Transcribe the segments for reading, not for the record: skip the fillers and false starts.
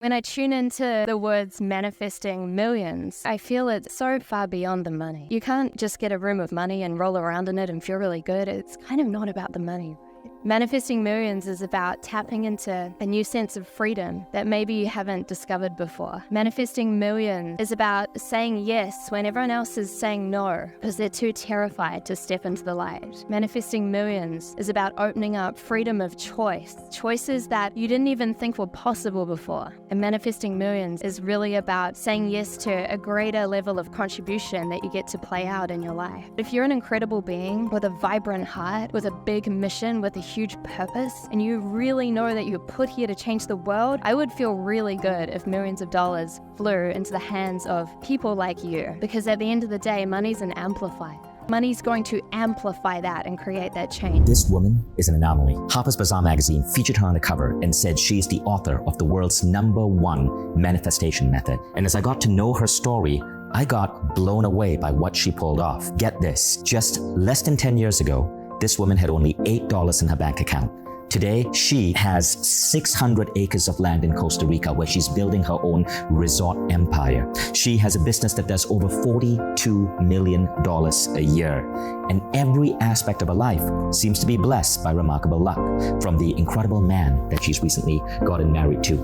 When I tune into the words manifesting millions, I feel it's so far beyond the money. You can't just get a room of money and roll around in it and feel really good. It's kind of not about the money. Manifesting millions is about tapping into a new sense of freedom that maybe you haven't discovered before. Manifesting millions is about saying yes when everyone else is saying no because they're too terrified to step into the light. Manifesting millions is about opening up freedom of choice, choices that you didn't even think were possible before. And manifesting millions is really about saying yes to a greater level of contribution that you get to play out in your life. If you're an incredible being with a vibrant heart, with a big mission, with a huge purpose, and you really know that you're put here to change the world, I would feel really good if millions of dollars flew into the hands of people like you. Because at the end of the day, money's an amplifier. Money's going to amplify that and create that change. This woman is an anomaly. Harper's Bazaar magazine featured her on the cover and said she is the author of the world's #1 manifestation method. And as I got to know her story, I got blown away by what she pulled off. Get this, just less than 10 years ago, this woman had only $8 in her bank account. Today, she has 600 acres of land in Costa Rica where she's building her own resort empire. She has a business that does over $42 million a year. And every aspect of her life seems to be blessed by remarkable luck, from the incredible man that she's recently gotten married to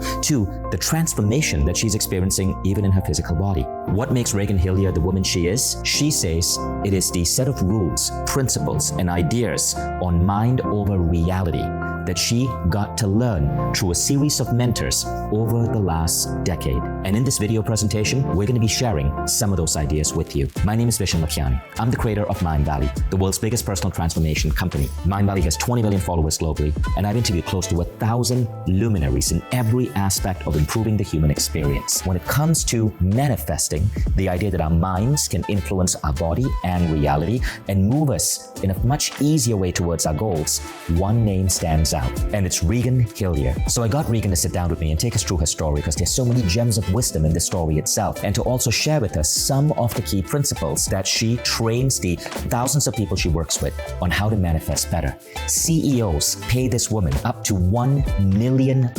the transformation that she's experiencing even in her physical body. What makes Regan Hillyer the woman she is? She says it is the set of rules, principles, and ideas on mind over reality that she got to learn through a series of mentors over the last decade. And in this video presentation, we're going to be sharing some of those ideas with you. My name is Vishen Lakhiani. I'm the creator of Mindvalley, the world's biggest personal transformation company. Mindvalley has 20 million followers globally, and I've interviewed close to 1,000 luminaries in every aspect of improving the human experience. When it comes to manifesting, the idea that our minds can influence our body and reality and move us in a much easier way towards our goals, one name stands out, and it's Regan Hillyer. So I got Regan to sit down with me and take us through her story because there's so many gems of wisdom in the story itself, and to also share with us some of the key principles that she trains the thousands of people she works with on how to manifest better. CEOs pay this woman up to $1 million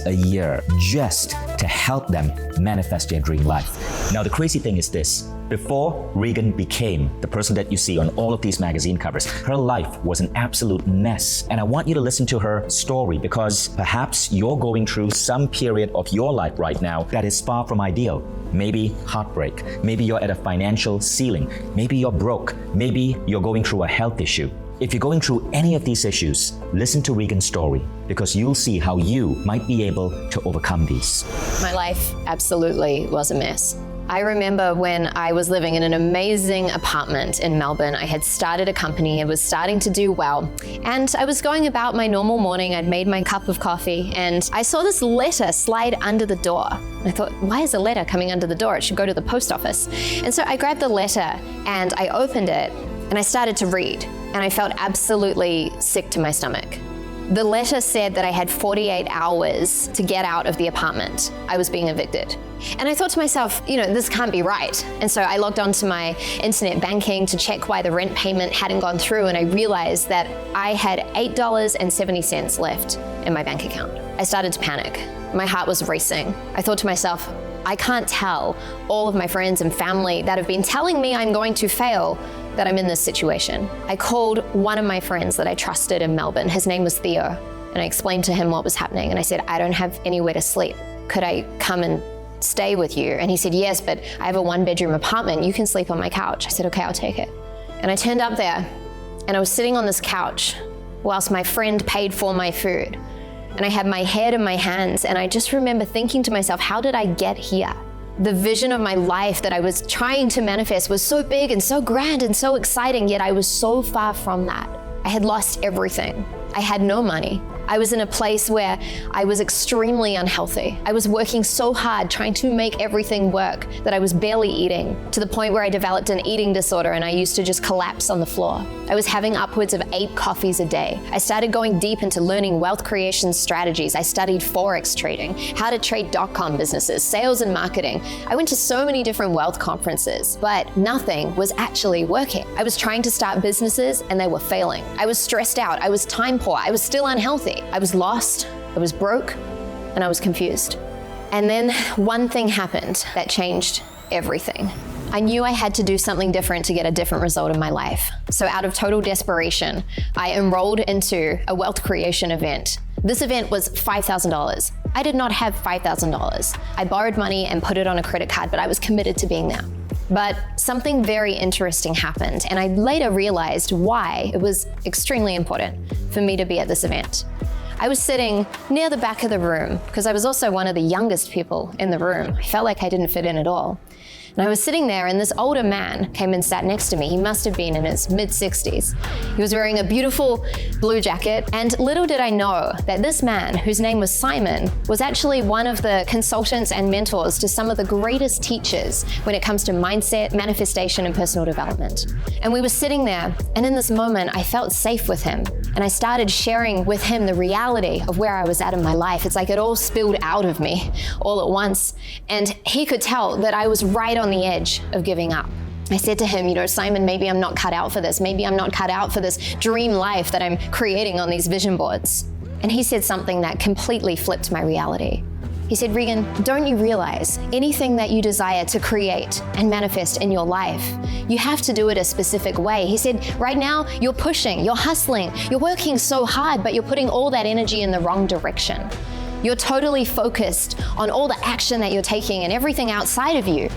a year just to help them manifest their dream life. Now, the crazy thing is this. Before Regan became the person that you see on all of these magazine covers, her life was an absolute mess. And I want you to listen to her story because perhaps you're going through some period of your life right now that is far from ideal. Maybe heartbreak, maybe you're at a financial ceiling, maybe you're broke, maybe you're going through a health issue. If you're going through any of these issues, listen to Regan's story because you'll see how you might be able to overcome these. My life absolutely was a mess. I remember when I was living in an amazing apartment in Melbourne. I had started a company, it was starting to do well, and I was going about my normal morning. I'd made my cup of coffee and I saw this letter slide under the door. And I thought, why is a letter coming under the door? It should go to the post office. And so I grabbed the letter and I opened it and I started to read, and I felt absolutely sick to my stomach. The letter said that I had 48 hours to get out of the apartment. I was being evicted. And I thought to myself, this can't be right. And so I logged onto my internet banking to check why the rent payment hadn't gone through, and I realized that I had $8.70 left in my bank account. I started to panic. My heart was racing. I thought to myself, I can't tell all of my friends and family that have been telling me I'm going to fail that I'm in this situation. I called one of my friends that I trusted in Melbourne. His name was Theo, and I explained to him what was happening, and I said, I don't have anywhere to sleep. Could I come and stay with you? And he said, yes, but I have a 1-bedroom apartment. You can sleep on my couch. I said, okay, I'll take it. And I turned up there, and I was sitting on this couch whilst my friend paid for my food. And I had my head in my hands, and I just remember thinking to myself, how did I get here? The vision of my life that I was trying to manifest was so big and so grand and so exciting, yet I was so far from that. I had lost everything. I had no money. I was in a place where I was extremely unhealthy. I was working so hard trying to make everything work that I was barely eating, to the point where I developed an eating disorder and I used to just collapse on the floor. I was having upwards of 8 coffees a day. I started going deep into learning wealth creation strategies. I studied Forex trading, how to trade .com businesses, sales and marketing. I went to so many different wealth conferences, but nothing was actually working. I was trying to start businesses and they were failing. I was stressed out. I was time poor. I was still unhealthy. I was lost, I was broke, and I was confused. And then one thing happened that changed everything. I knew I had to do something different to get a different result in my life. So out of total desperation, I enrolled into a wealth creation event. This event was $5,000. I did not have $5,000. I borrowed money and put it on a credit card, but I was committed to being there. But something very interesting happened, and I later realized why it was extremely important for me to be at this event. I was sitting near the back of the room because I was also one of the youngest people in the room. I felt like I didn't fit in at all. And I was sitting there, and this older man came and sat next to me. He must have been in his mid-60s. He was wearing a beautiful blue jacket, and little did I know that this man, whose name was Simon, was actually one of the consultants and mentors to some of the greatest teachers when it comes to mindset, manifestation, and personal development. And we were sitting there, and in this moment, I felt safe with him. And I started sharing with him the reality of where I was at in my life. It's like it all spilled out of me all at once. And he could tell that I was right on the edge of giving up. I said to him, Simon, maybe I'm not cut out for this. Maybe I'm not cut out for this dream life that I'm creating on these vision boards. And he said something that completely flipped my reality. He said, Regan, don't you realize anything that you desire to create and manifest in your life, you have to do it a specific way. He said, right now you're pushing, you're hustling, you're working so hard, but you're putting all that energy in the wrong direction. You're totally focused on all the action that you're taking and everything outside of you.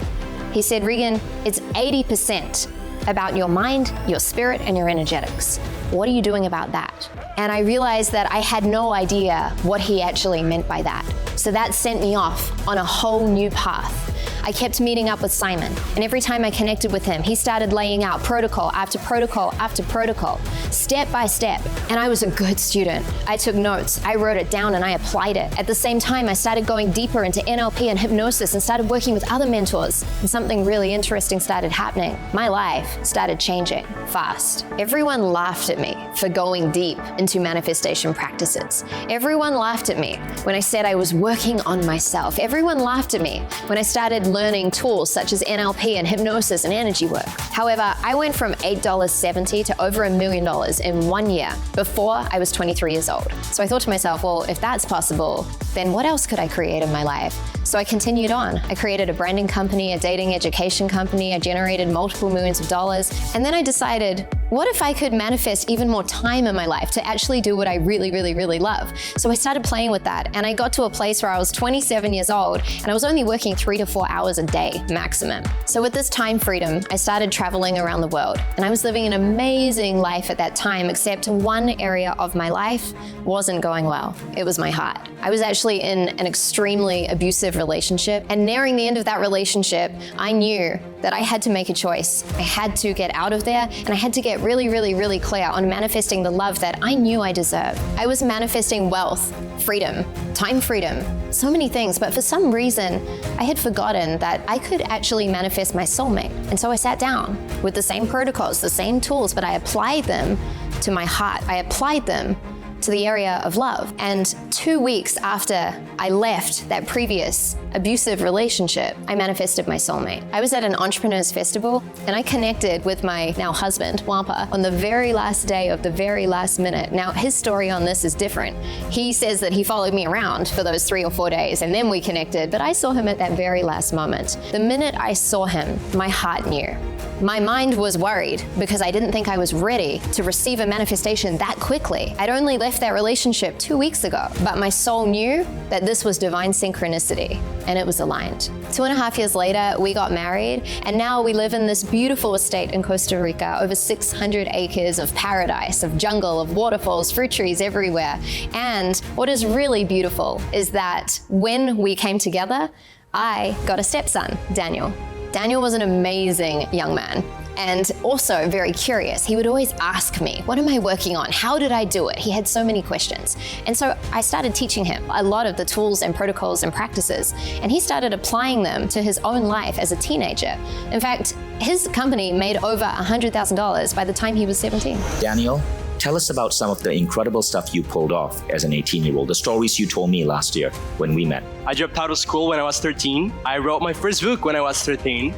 He said, Regan, it's 80% about your mind, your spirit, and your energetics. What are you doing about that? And I realized that I had no idea what he actually meant by that. So that sent me off on a whole new path. I kept meeting up with Simon, and every time I connected with him, he started laying out protocol after protocol after protocol, step by step. And I was a good student. I took notes, I wrote it down, and I applied it. At the same time, I started going deeper into NLP and hypnosis and started working with other mentors. And something really interesting started happening. My life started changing fast. Everyone laughed at me for going deep into manifestation practices. Everyone laughed at me when I said I was working on myself. Everyone laughed at me when I started learning tools such as NLP and hypnosis and energy work. However, I went from $8.70 to over $1 million in 1 year before I was 23 years old. So I thought to myself, well, if that's possible, then what else could I create in my life? So I continued on. I created a branding company, a dating education company. I generated multiple millions of dollars. And then I decided, what if I could manifest even more time in my life to actually do what I really, really, really love? So I started playing with that, and I got to a place where I was 27 years old, and I was only working 3 to 4 hours a day maximum. So with this time freedom, I started traveling around the world, and I was living an amazing life at that time, except one area of my life wasn't going well. It was my heart. I was actually in an extremely abusive relationship, and nearing the end of that relationship, I knew that I had to make a choice. I had to get out of there, and I had to get really, really, really clear on manifesting the love that I knew I deserved. I was manifesting wealth, freedom, time freedom, so many things, but for some reason, I had forgotten that I could actually manifest my soulmate. And so I sat down with the same protocols, the same tools, but I applied them to my heart. I applied them to the area of love. And 2 weeks after I left that previous abusive relationship, I manifested my soulmate. I was at an entrepreneurs festival, and I connected with my now husband, Wampa, on the very last day of the very last minute. Now, his story on this is different. He says that he followed me around for those 3 or 4 days, and then we connected, but I saw him at that very last moment. The minute I saw him, my heart knew. My mind was worried because I didn't think I was ready to receive a manifestation that quickly. I'd only left that relationship 2 weeks ago, but my soul knew that this was divine synchronicity, and it was aligned. 2.5 years later, we got married, and now we live in this beautiful estate in Costa Rica, over 600 acres of paradise, of jungle, of waterfalls, fruit trees everywhere. And what is really beautiful is that when we came together, I got a stepson, Daniel. Daniel was an amazing young man, and also very curious. He would always ask me, what am I working on? How did I do it? He had so many questions. And so I started teaching him a lot of the tools and protocols and practices, and he started applying them to his own life as a teenager. In fact, his company made over $100,000 by the time he was 17. Daniel, tell us about some of the incredible stuff you pulled off as an 18-year-old, the stories you told me last year when we met. I dropped out of school when I was 13. I wrote my first book when I was 13.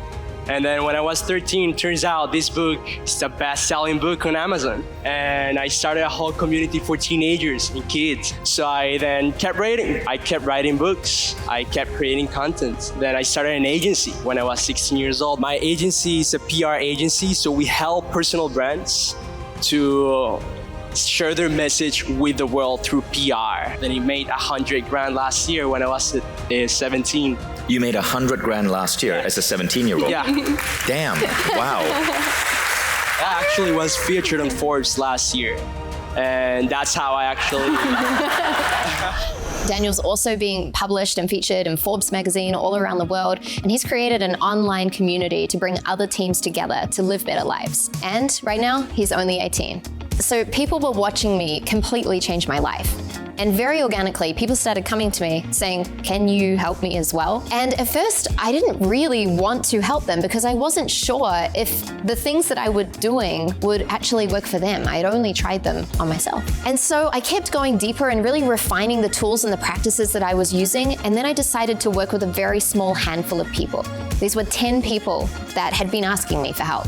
And then when I was 13, turns out this book is the best-selling book on Amazon. And I started a whole community for teenagers and kids. So I then kept writing. I kept writing books. I kept creating content. Then I started an agency when I was 16 years old. My agency is a PR agency, so we help personal brands to share their message with the world through PR. Then he made $100,000 last year when I was 17. You made $100,000 last year as a 17-year-old. Yeah. Damn. Wow. I actually was featured on Forbes last year. And that's how I actually... Daniel's also being published and featured in Forbes magazine all around the world, and he's created an online community to bring other teams together to live better lives. And right now, he's only 18. So people were watching me completely change my life. And very organically, people started coming to me saying, can you help me as well? And at first, I didn't really want to help them because I wasn't sure if the things that I was doing would actually work for them. I had only tried them on myself. And so I kept going deeper and really refining the tools and the practices that I was using. And then I decided to work with a very small handful of people. These were 10 people that had been asking me for help.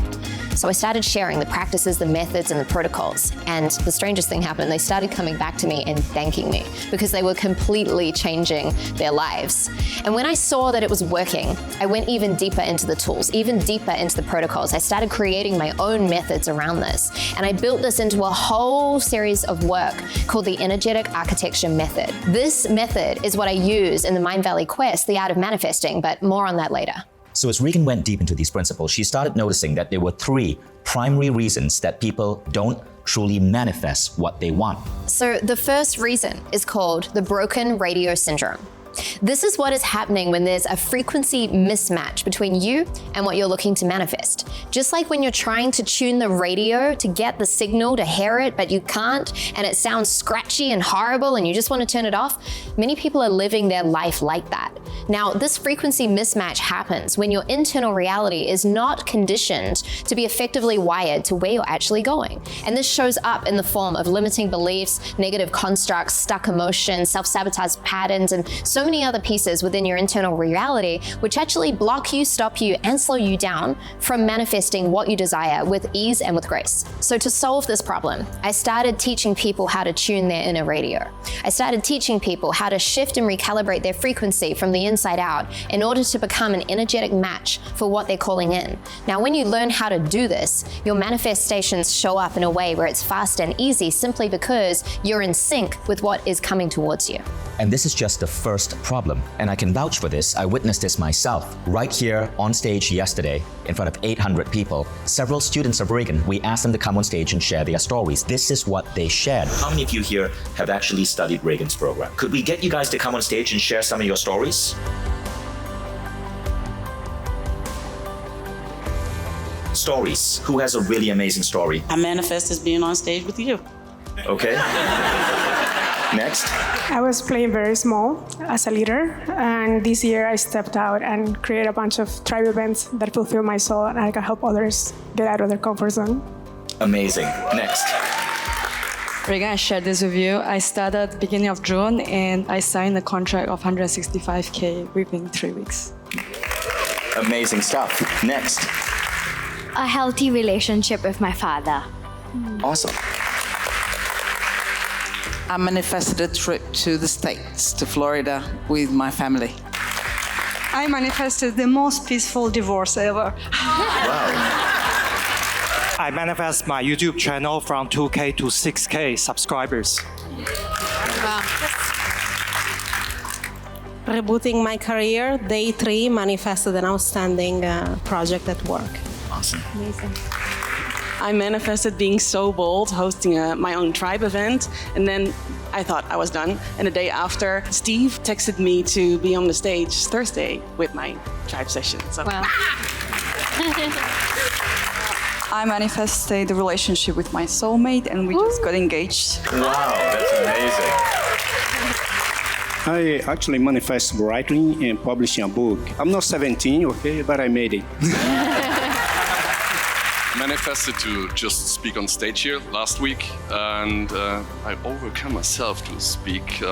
So I started sharing the practices, the methods, and the protocols. And the strangest thing happened. They started coming back to me and thanking me because they were completely changing their lives. And when I saw that it was working, I went even deeper into the tools, even deeper into the protocols. I started creating my own methods around this. And I built this into a whole series of work called the Energetic Architecture Method. This method is what I use in the Mindvalley Quest, The Art of Manifesting, but more on that later. So as Regan went deep into these principles, she started noticing that there were 3 primary reasons that people don't truly manifest what they want. So the first reason is called the broken radio syndrome. This is what is happening when there's a frequency mismatch between you and what you're looking to manifest. Just like when you're trying to tune the radio to get the signal to hear it, but you can't, and it sounds scratchy and horrible and you just want to turn it off, many people are living their life like that. Now, this frequency mismatch happens when your internal reality is not conditioned to be effectively wired to where you're actually going. And this shows up in the form of limiting beliefs, negative constructs, stuck emotions, self-sabotage patterns, and so many other pieces within your internal reality, which actually block you, stop you, and slow you down from manifesting what you desire with ease and with grace. So to solve this problem, I started teaching people how to tune their inner radio. I started teaching people how to shift and recalibrate their frequency from the inside out in order to become an energetic match for what they're calling in. Now, when you learn how to do this, your manifestations show up in a way where it's fast and easy simply because you're in sync with what is coming towards you. And this is just the first problem. And I can vouch for this. I witnessed this myself. Right here on stage yesterday, in front of 800 people, several students of Regan, we asked them to come on stage and share their stories. This is what they shared. How many of you here have actually studied Regan's program? Could we get you guys to come on stage and share some of your stories? Stories. Who has a really amazing story? I manifest as being on stage with you. Okay. Next. I was playing very small as a leader, and this year I stepped out and created a bunch of tribe events that fulfill my soul, and I can help others get out of their comfort zone. Amazing. Next. Regan, I shared this with you. I started beginning of June, and I signed a contract of $165K within 3 weeks. Amazing stuff. Next. A healthy relationship with my father. Awesome. I manifested a trip to the States, to Florida, with my family. I manifested the most peaceful divorce ever. Wow. I manifest my YouTube channel from 2K to 6K subscribers. Wow. Rebooting my career, day 3 manifested an outstanding project at work. Awesome. Amazing. I manifested being so bold, hosting my own tribe event, and then I thought I was done. And the day after, Steve texted me to be on the stage Thursday with my tribe session. So. Wow. I manifested the relationship with my soulmate, and we just got engaged. Wow, that's amazing. I actually manifest writing and publishing a book. I'm not 17, okay, but I made it. Manifested to just speak on stage here last week, and I overcome myself to speak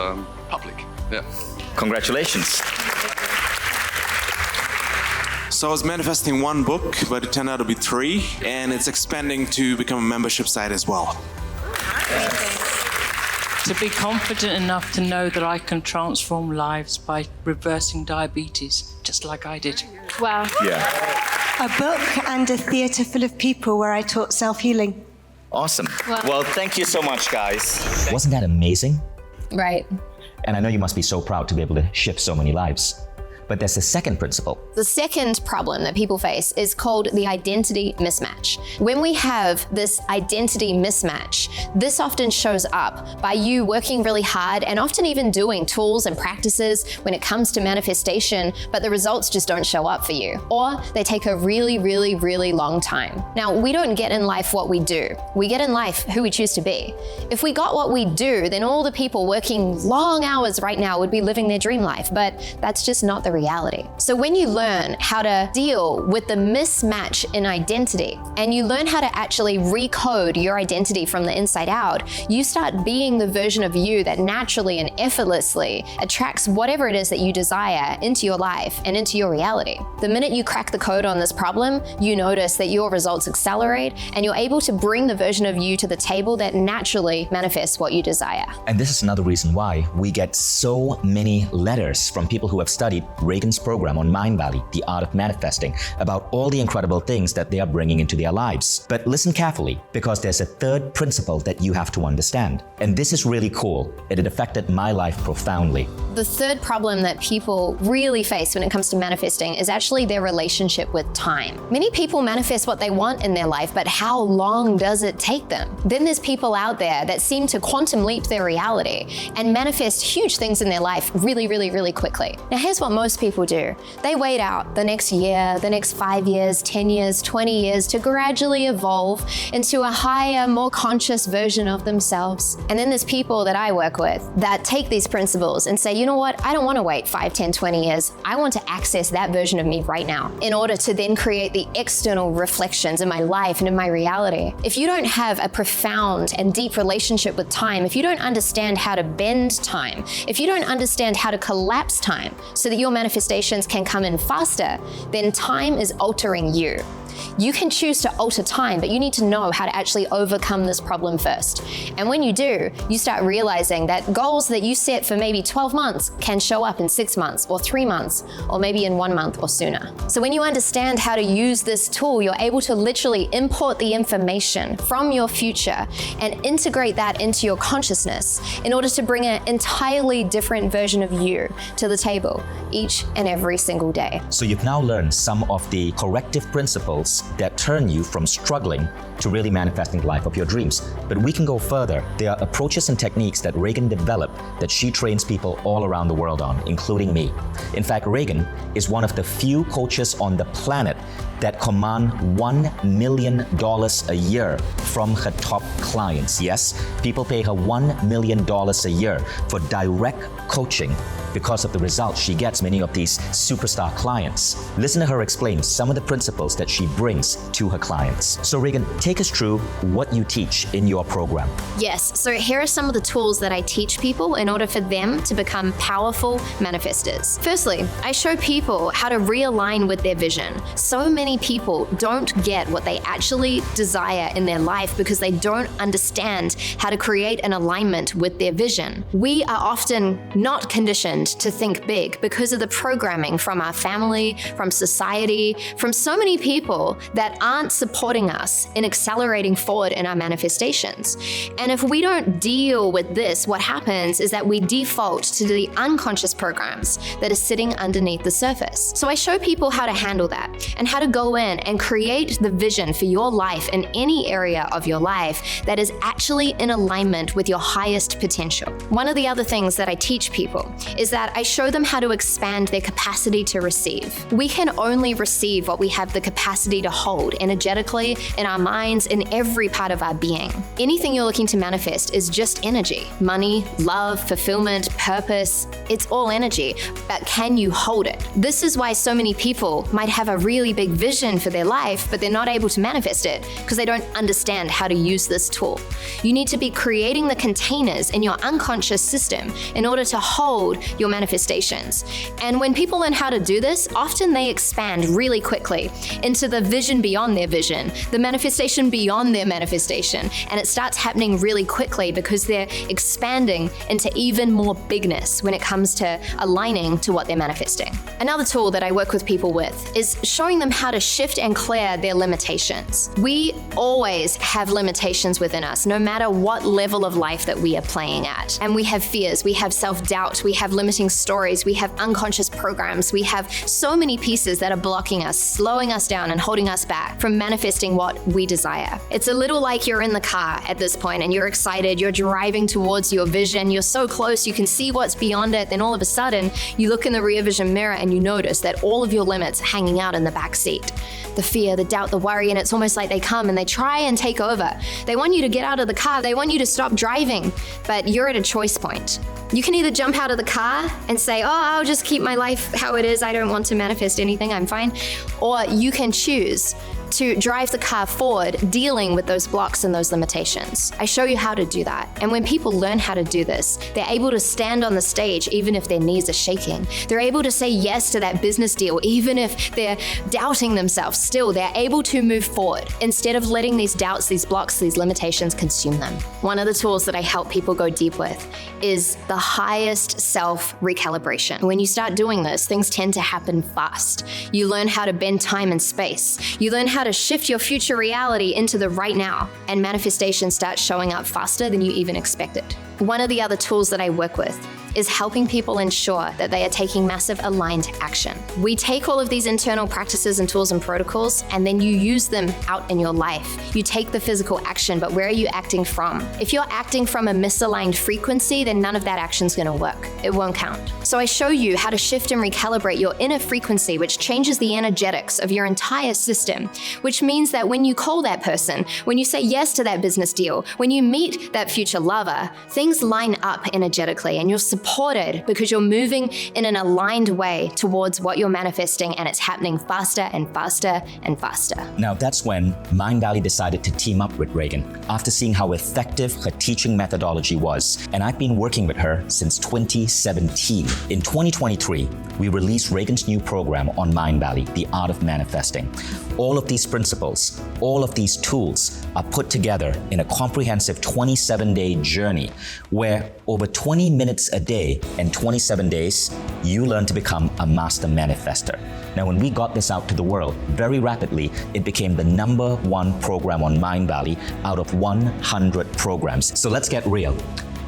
public. Yeah. Congratulations. So I was manifesting one book, but it turned out to be 3, and it's expanding to become a membership site as well. To be confident enough to know that I can transform lives by reversing diabetes, just like I did. Wow. Yeah. A book and a theatre full of people where I taught self-healing. Awesome. Wow. Well, thank you so much, guys. Wasn't that amazing? Right. And I know you must be so proud to be able to shift so many lives. But there's a second principle. The second problem that people face is called the identity mismatch. When we have this identity mismatch, this often shows up by you working really hard and often even doing tools and practices when it comes to manifestation, but the results just don't show up for you. Or they take a really, really, really long time. Now, we don't get in life what we do. We get in life who we choose to be. If we got what we do, then all the people working long hours right now would be living their dream life, but that's just not the reality. So when you learn how to deal with the mismatch in identity and you learn how to actually recode your identity from the inside out, you start being the version of you that naturally and effortlessly attracts whatever it is that you desire into your life and into your reality. The minute you crack the code on this problem, you notice that your results accelerate and you're able to bring the version of you to the table that naturally manifests what you desire. And this is another reason why we get so many letters from people who have studied Regan's program on Mindvalley, The Art of Manifesting, about all the incredible things that they are bringing into their lives. But listen carefully, because there's a third principle that you have to understand. And this is really cool. It affected my life profoundly. The third problem that people really face when it comes to manifesting is actually their relationship with time. Many people manifest what they want in their life, but how long does it take them? Then there's people out there that seem to quantum leap their reality and manifest huge things in their life really, really, really quickly. Now, here's what most people do. They wait out the next year, the next 5 years, 10 years, 20 years to gradually evolve into a higher, more conscious version of themselves. And then there's people that I work with that take these principles and say, you know what, I don't want to wait 5, 10, 20 years. I want to access that version of me right now in order to then create the external reflections in my life and in my reality. If you don't have a profound and deep relationship with time, if you don't understand how to bend time, if you don't understand how to collapse time so that your manifestations can come in faster, then time is altering you. You can choose to alter time, but you need to know how to actually overcome this problem first. And when you do, you start realizing that goals that you set for maybe 12 months can show up in 6 months or 3 months, or maybe in 1 month or sooner. So when you understand how to use this tool, you're able to literally import the information from your future and integrate that into your consciousness in order to bring an entirely different version of you to the table each and every single day. So you've now learned some of the corrective principles that turn you from struggling to really manifesting the life of your dreams. But we can go further. There are approaches and techniques that Regan developed that she trains people all around the world on, including me. In fact, Regan is one of the few coaches on the planet that command $1 million a year from her top clients. Yes, people pay her $1 million a year for direct coaching because of the results she gets many of these superstar clients. Listen to her explain some of the principles that she brings to her clients. So Regan, take us through what you teach in your program. Yes, so here are some of the tools that I teach people in order for them to become powerful manifestors. Firstly, I show people how to realign with their vision. So many people don't get what they actually desire in their life because they don't understand how to create an alignment with their vision. We are often not conditioned to think big because of the programming from our family, from society, from so many people that aren't supporting us in accelerating forward in our manifestations. And if we don't deal with this, what happens is that we default to the unconscious programs that are sitting underneath the surface. So I show people how to handle that and how to go in and create the vision for your life in any area of your life that is actually in alignment with your highest potential. One of the other things that I teach people is that I show them how to expand their capacity to receive. We can only receive what we have the capacity to hold energetically, in our minds, in every part of our being. Anything you're looking to manifest is just energy. Money, love, fulfillment, purpose, it's all energy, but can you hold it? This is why so many people might have a really big vision for their life, but they're not able to manifest it because they don't understand how to use this tool. You need to be creating the containers in your unconscious system in order to to hold your manifestations. And when people learn how to do this, often they expand really quickly into the vision beyond their vision, the manifestation beyond their manifestation. And it starts happening really quickly because they're expanding into even more bigness when it comes to aligning to what they're manifesting. Another tool that I work with people with is showing them how to shift and clear their limitations. We always have limitations within us, no matter what level of life that we are playing at. And we have fears, we have self-doubt, we have limiting stories, we have unconscious programs, we have so many pieces that are blocking us, slowing us down and holding us back from manifesting what we desire. It's a little like you're in the car at this point and you're excited, you're driving towards your vision, you're so close, you can see what's beyond it, then all of a sudden you look in the rear vision mirror and you notice that all of your limits are hanging out in the back seat. The fear, the doubt, the worry, and it's almost like they come and they try and take over. They want you to get out of the car, they want you to stop driving, but you're at a choice point. You can either jump out of the car and say, oh, I'll just keep my life how it is, I don't want to manifest anything, I'm fine. Or you can choose to drive the car forward, dealing with those blocks and those limitations. I show you how to do that. And when people learn how to do this, they're able to stand on the stage even if their knees are shaking. They're able to say yes to that business deal even if they're doubting themselves. Still, they're able to move forward instead of letting these doubts, these blocks, these limitations consume them. One of the tools that I help people go deep with is the highest self recalibration. When you start doing this, things tend to happen fast. You learn how to bend time and space. You learn how to shift your future reality into the right now, and manifestation starts showing up faster than you even expected. One of the other tools that I work with is helping people ensure that they are taking massive aligned action. We take all of these internal practices and tools and protocols, and then you use them out in your life. You take the physical action, but where are you acting from? If you're acting from a misaligned frequency, then none of that action's gonna work. It won't count. So I show you how to shift and recalibrate your inner frequency, which changes the energetics of your entire system, which means that when you call that person, when you say yes to that business deal, when you meet that future lover, things line up energetically and you're supported because you're moving in an aligned way towards what you're manifesting, and it's happening faster and faster and faster. Now that's when Mindvalley decided to team up with Regan after seeing how effective her teaching methodology was, and I've been working with her since 2017. In 2023, we released Regan's new program on Mindvalley, The Art of Manifesting. All of these principles, all of these tools are put together in a comprehensive 27-day journey where over 20 minutes a day and 27 days, you learn to become a master manifester. Now, when we got this out to the world, very rapidly, it became the #1 program on Mindvalley out of 100 programs. So let's get real.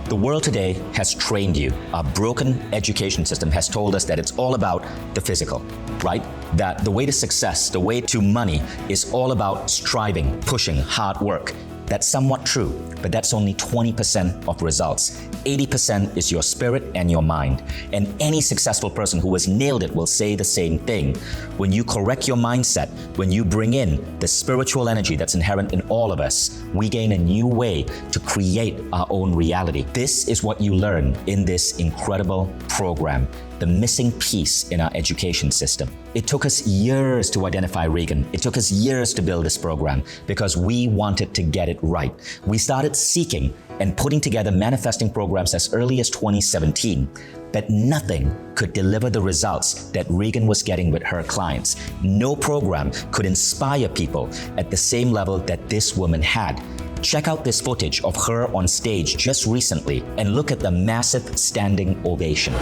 The world today has trained you. Our broken education system has told us that it's all about the physical, right? That the way to success, the way to money is all about striving, pushing, hard work. That's somewhat true, but that's only 20% of results. 80% is your spirit and your mind. And any successful person who has nailed it will say the same thing. When you correct your mindset, when you bring in the spiritual energy that's inherent in all of us, we gain a new way to create our own reality. This is what you learn in this incredible program, the missing piece in our education system. It took us years to identify Regan. It took us years to build this program because we wanted to get it right. We started seeking and putting together manifesting programs as early as 2017, but nothing could deliver the results that Regan was getting with her clients. No program could inspire people at the same level that this woman had. Check out this footage of her on stage just recently and look at the massive standing ovation.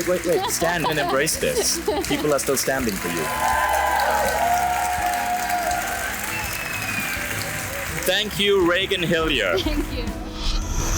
Wait. Stand and embrace this. People are still standing for you. Thank you, Regan Hillyer. Thank you.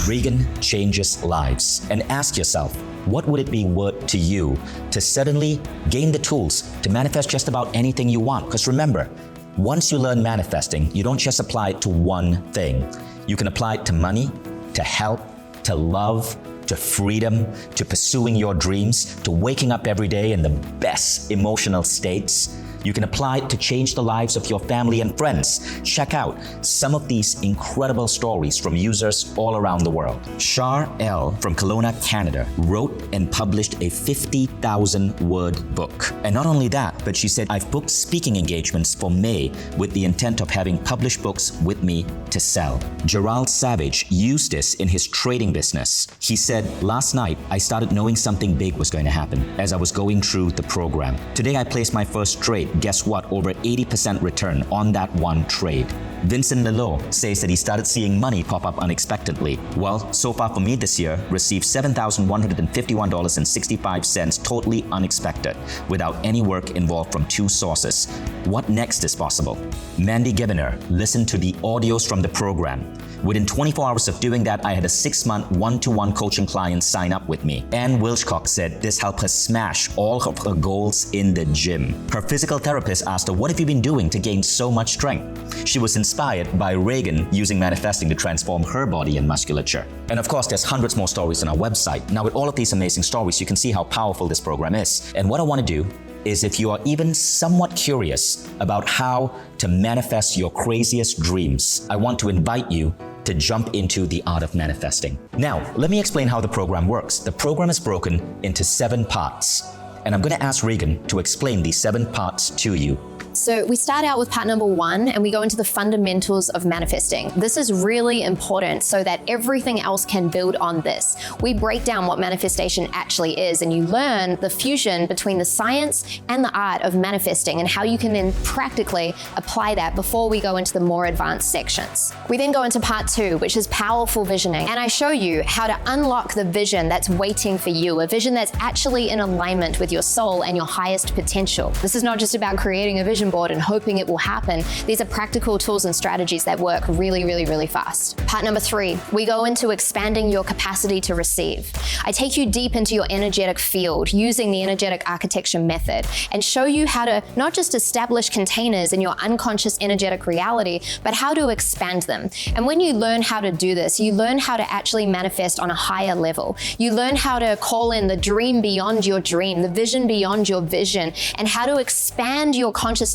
Regan changes lives. And ask yourself, what would it be worth to you to suddenly gain the tools to manifest just about anything you want? Because remember, once you learn manifesting, you don't just apply it to one thing. You can apply it to money, to health, to love, to freedom, to pursuing your dreams, to waking up every day in the best emotional states. You can apply it to change the lives of your family and friends. Check out some of these incredible stories from users all around the world. Char L. from Kelowna, Canada, wrote and published a 50,000-word book. And not only that, but she said, I've booked speaking engagements for May with the intent of having published books with me to sell. Gerald Savage used this in his trading business. He said, last night, I started knowing something big was going to happen as I was going through the program. Today, I placed my first trade. Guess what? Over 80% return on that one trade. Vincent Lelo says that he started seeing money pop up unexpectedly. Well, so far for me this year, received $7,151.65 totally unexpected, without any work involved from 2 sources. What next is possible? Mandy Gibbener listened to the audios from the program. Within 24 hours of doing that, I had a 6-month one-to-one coaching client sign up with me. Anne Wilchcock said this helped her smash all of her goals in the gym. Her physical therapist asked her, what have you been doing to gain so much strength? She was inspired by Regan using manifesting to transform her body and musculature. And of course, there's hundreds more stories on our website. Now, with all of these amazing stories, you can see how powerful this program is. And what I want to do is, if you are even somewhat curious about how to manifest your craziest dreams, I want to invite you to jump into the art of manifesting. Now, let me explain how the program works. The program is broken into 7 parts, and I'm going to ask Regan to explain these 7 parts to you. So we start out with part number 1 and we go into the fundamentals of manifesting. This is really important so that everything else can build on this. We break down what manifestation actually is, and you learn the fusion between the science and the art of manifesting and how you can then practically apply that before we go into the more advanced sections. We then go into part 2, which is powerful visioning, and I show you how to unlock the vision that's waiting for you, a vision that's actually in alignment with your soul and your highest potential. This is not just about creating a vision board and hoping it will happen. These are practical tools and strategies that work really, really, really fast. Part number 3, we go into expanding your capacity to receive. I take you deep into your energetic field using the energetic architecture method and show you how to not just establish containers in your unconscious energetic reality, but how to expand them. And when you learn how to do this, you learn how to actually manifest on a higher level. You learn how to call in the dream beyond your dream, the vision beyond your vision, and how to expand your consciousness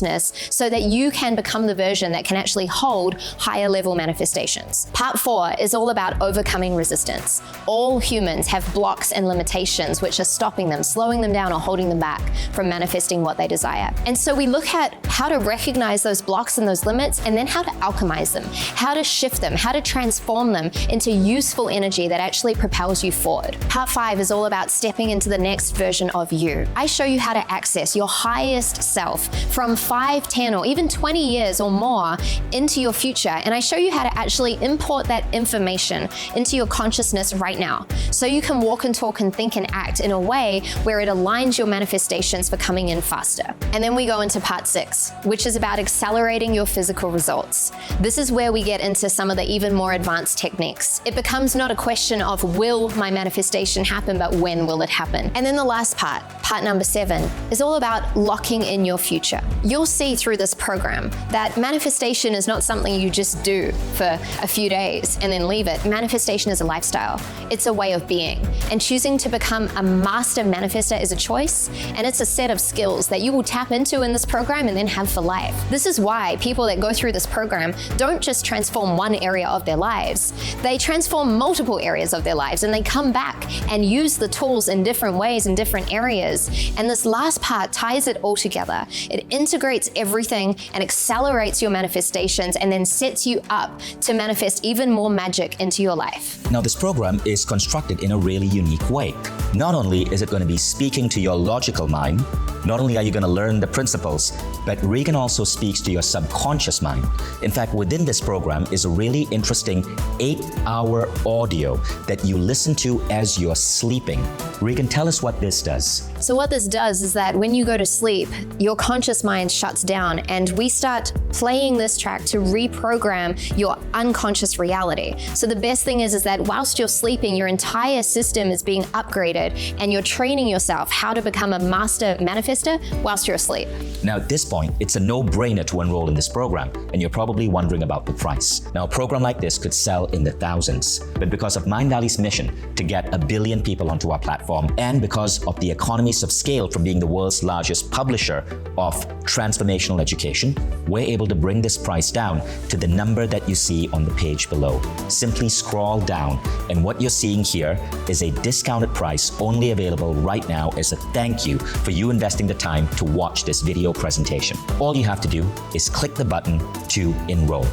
so that you can become the version that can actually hold higher level manifestations. Part 4 is all about overcoming resistance. All humans have blocks and limitations which are stopping them, slowing them down, or holding them back from manifesting what they desire. And so we look at how to recognize those blocks and those limits, and then how to alchemize them, how to shift them, how to transform them into useful energy that actually propels you forward. Part 5 is all about stepping into the next version of you. I show you how to access your highest self from 5, 10, or even 20 years or more into your future. And I show you how to actually import that information into your consciousness right now, so you can walk and talk and think and act in a way where it aligns your manifestations for coming in faster. And then we go into part 6, which is about accelerating your physical results. This is where we get into some of the even more advanced techniques. It becomes not a question of will my manifestation happen, but when will it happen? And then the last part number 7, is all about locking in your future. You'll see through this program that manifestation is not something you just do for a few days and then leave it. Manifestation is a lifestyle. It's a way of being. And choosing to become a master manifester is a choice, and it's a set of skills that you will tap into in this program and then have for life. This is why people that go through this program don't just transform one area of their lives. They transform multiple areas of their lives, and they come back and use the tools in different ways in different areas. And this last part ties it all together. It integrates everything and accelerates your manifestations, and then sets you up to manifest even more magic into your life. Now, this program is constructed in a really unique way. Not only is it going to be speaking to your logical mind, not only are you going to learn the principles, but Regan also speaks to your subconscious mind. In fact, within this program is a really interesting 8-hour audio that you listen to as you're sleeping. Regan, tell us what this does. So what this does is that when you go to sleep, your conscious mind shuts down, and we start playing this track to reprogram your unconscious reality. So the best thing is that whilst you're sleeping, your entire system is being upgraded word, and you're training yourself how to become a master manifester whilst you're asleep. Now, at this point, it's a no-brainer to enroll in this program, and you're probably wondering about the price. Now, a program like this could sell in the thousands, but because of Mindvalley's mission to get 1 billion people onto our platform, and because of the economies of scale from being the world's largest publisher of transformational education, we're able to bring this price down to the number that you see on the page below. Simply scroll down, and what you're seeing here is a discounted price only available right now as a thank you for you investing the time to watch this video presentation. All you have to do is click the button to enroll.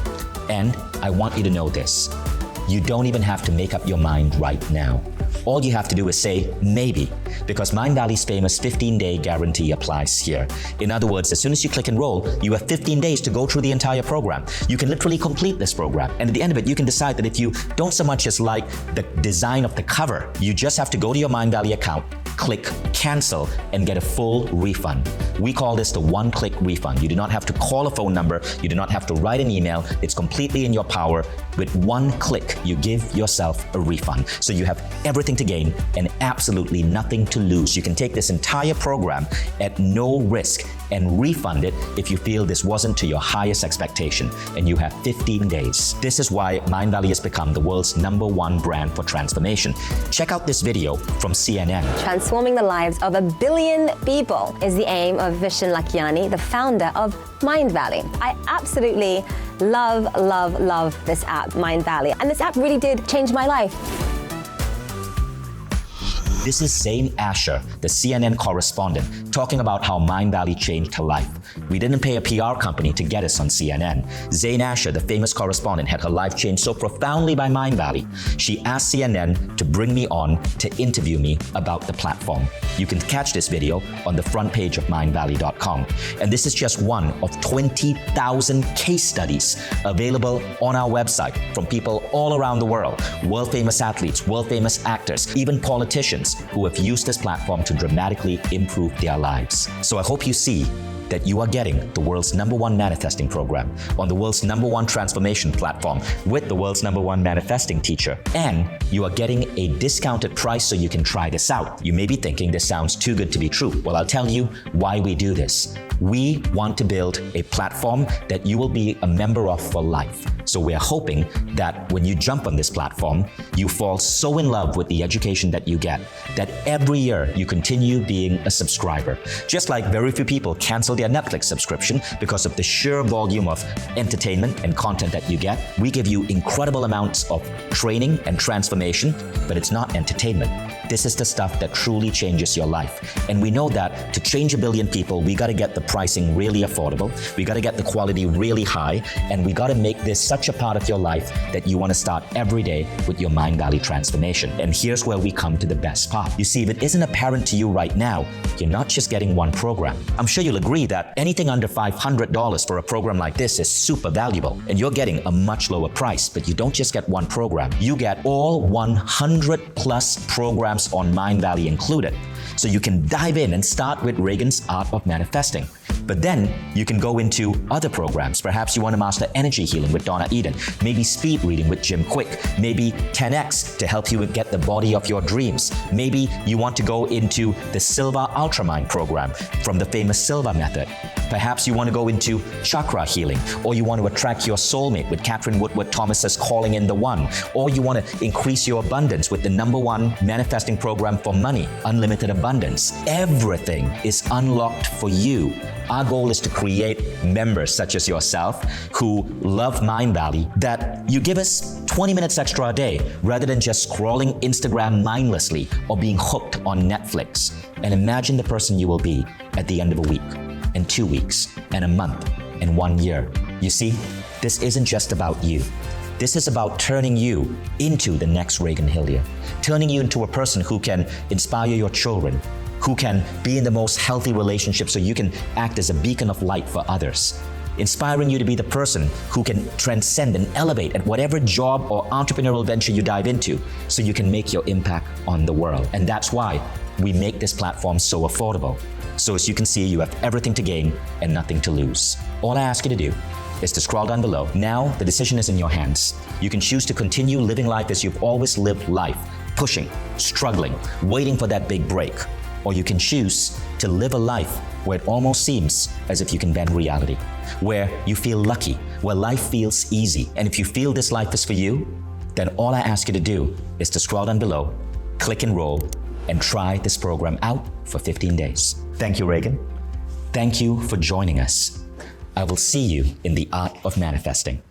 And I want you to know this. You don't even have to make up your mind right now. All you have to do is say maybe, because Mindvalley's famous 15-day guarantee applies here. In other words, as soon as you click enroll, you have 15 days to go through the entire program. You can literally complete this program, and at the end of it, you can decide that if you don't so much as like the design of the cover, you just have to go to your Mindvalley account, click cancel, and get a full refund. We call this the one-click refund. You do not have to call a phone number. You do not have to write an email. It's completely in your power. With one click, you give yourself a refund. So you have everything to gain and absolutely nothing to lose. You can take this entire program at no risk and refund it if you feel this wasn't to your highest expectation, and you have 15 days. This is why Mindvalley has become the world's #1 brand for transformation. Check out this video from CNN. Transforming the lives of 1 billion people is the aim of Vishen Lakhiani, the founder of Mindvalley. I absolutely love this app, Mindvalley, and this app really did change my life. This is Zain Asher, the CNN correspondent, talking about how Mindvalley changed her life. We didn't pay a PR company to get us on CNN. Zain Asher, the famous correspondent, had her life changed so profoundly by Mindvalley. She asked CNN to bring me on to interview me about the platform. You can catch this video on the front page of mindvalley.com. And this is just one of 20,000 case studies available on our website from people all around the world, world-famous athletes, world-famous actors, even politicians who have used this platform to dramatically improve their lives. So I hope you see that you are getting the world's #1 manifesting program on the world's #1 transformation platform with the world's #1 manifesting teacher, and you are getting a discounted price so you can try this out. You may be thinking this sounds too good to be true. Well, I'll tell you why we do this. We want to build a platform that you will be a member of for life. So we're hoping that when you jump on this platform, you fall so in love with the education that you get that every year you continue being a subscriber. Just like very few people cancel their Netflix subscription because of the sheer volume of entertainment and content that you get, we give you incredible amounts of training and transformation, but it's not entertainment. This is the stuff that truly changes your life. And we know that to change 1 billion people, we got to get the pricing really affordable, we got to get the quality really high, and we got to make this such a part of your life that you want to start every day with your Mindvalley transformation. And here's where we come to the best part. You see, if it isn't apparent to you right now, you're not just getting one program. I'm sure you'll agree that anything under $500 for a program like this is super valuable, and you're getting a much lower price. But you don't just get one program, you get all 100 plus programs on Mindvalley included. So you can dive in and start with Regan's Art of Manifesting. But then you can go into other programs. Perhaps you want to master energy healing with Donna Eden, maybe speed reading with Jim Quick, maybe 10X to help you get the body of your dreams. Maybe you want to go into the Silva Ultramind program from the famous Silva method. Perhaps you want to go into chakra healing, or you want to attract your soulmate with Catherine Woodward Thomas's Calling in the One, or you want to increase your abundance with the #1 manifesting program for money, Unlimited Abundance. Everything is unlocked for you. Our goal is to create members such as yourself who love Mindvalley, that you give us 20 minutes extra a day rather than just scrolling Instagram mindlessly or being hooked on Netflix. And imagine the person you will be at the end of a week, and 2 weeks, and a month, and 1 year. You see, this isn't just about you. This is about turning you into the next Regan Hillyer, turning you into a person who can inspire your children, who can be in the most healthy relationship so you can act as a beacon of light for others, inspiring you to be the person who can transcend and elevate at whatever job or entrepreneurial venture you dive into so you can make your impact on the world. And that's why we make this platform so affordable. So as you can see, you have everything to gain and nothing to lose. All I ask you to do is to scroll down below. Now, the decision is in your hands. You can choose to continue living life as you've always lived life, pushing, struggling, waiting for that big break. Or you can choose to live a life where it almost seems as if you can bend reality, where you feel lucky, where life feels easy. And if you feel this life is for you, then all I ask you to do is to scroll down below, click enroll, and try this program out for 15 days. Thank you, Regan. Thank you for joining us. I will see you in the art of manifesting.